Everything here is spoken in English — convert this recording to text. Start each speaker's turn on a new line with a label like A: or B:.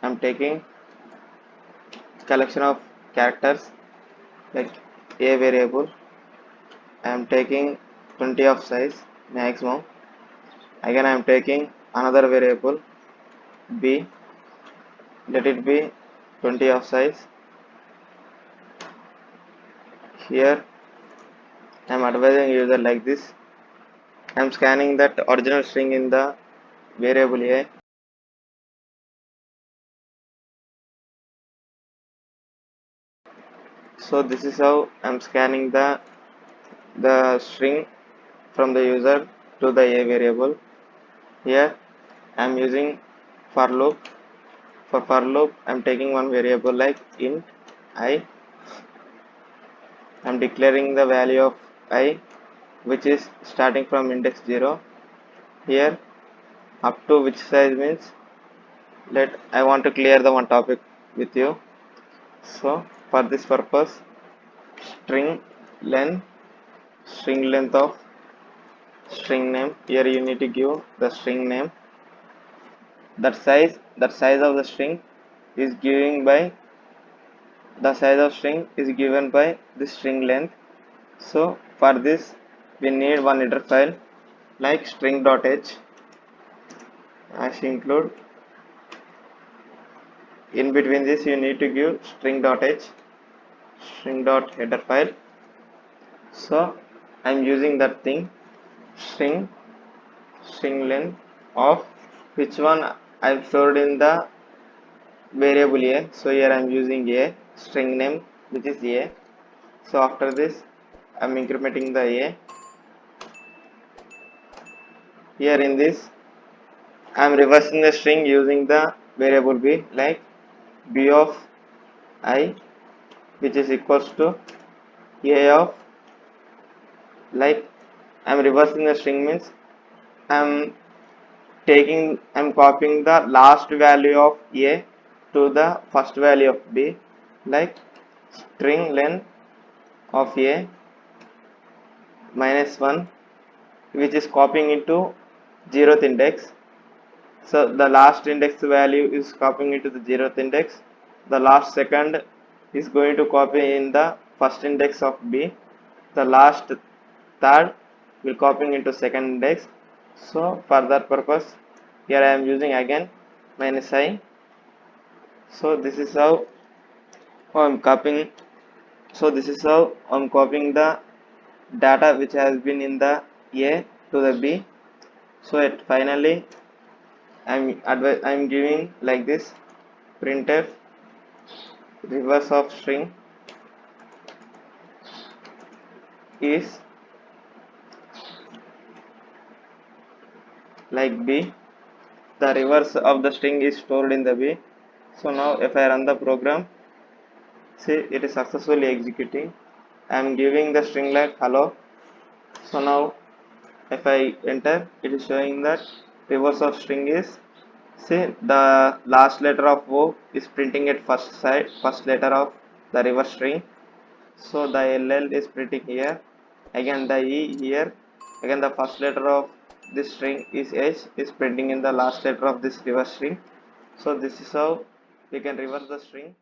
A: I'm taking collection of characters like a variable. I'm taking 20 of size maximum. Again I'm taking another variable b, let it be 20 of size. Here I'm advising user like this. I'm scanning that original string in the variable a. So this is how I'm scanning the string from the user to the a variable. Here I'm using for loop. For loop I'm taking one variable like int I. I'm declaring the value of I, which is starting from index 0. Here up to which size means I want to clear the one topic with you. So for this purpose, string len, string length of string name. Here you need to give the string name. That size of the string is given by the string length. So for this we need one header file like string.h as include. In between this you need to give string.h, string.header file. So I'm using that thing string length of which one I've stored in the variable a. So here I'm using a string name which is a. So after this I'm incrementing the a. Here in this I'm reversing the string using the variable b like b of I, which is equals to a of, like I'm reversing the string means I'm copying the last value of a to the first value of b, like string len of a minus 1, which is copying into 0th index. So the last index value is copying into the 0th index. The last second is going to copy in the first index of b. The last third will copying into second index. So for that purpose here I am using again minus I. So this is how I'm copying. So this is how I'm copying the data which has been in the a to the b. So finally I'm giving like this printf reverse of string is like b. The reverse of the string is stored in the b. So now if I run the program, see it is successfully executing. I am giving the string like hello. So now if I enter, it is showing that reverse of string is, see the last letter of O is printing at first letter of the reverse string. So the LL is printing here, again the E here, again the first letter of this string is H is printing in the last letter of this reverse string. So this is how we can reverse the string.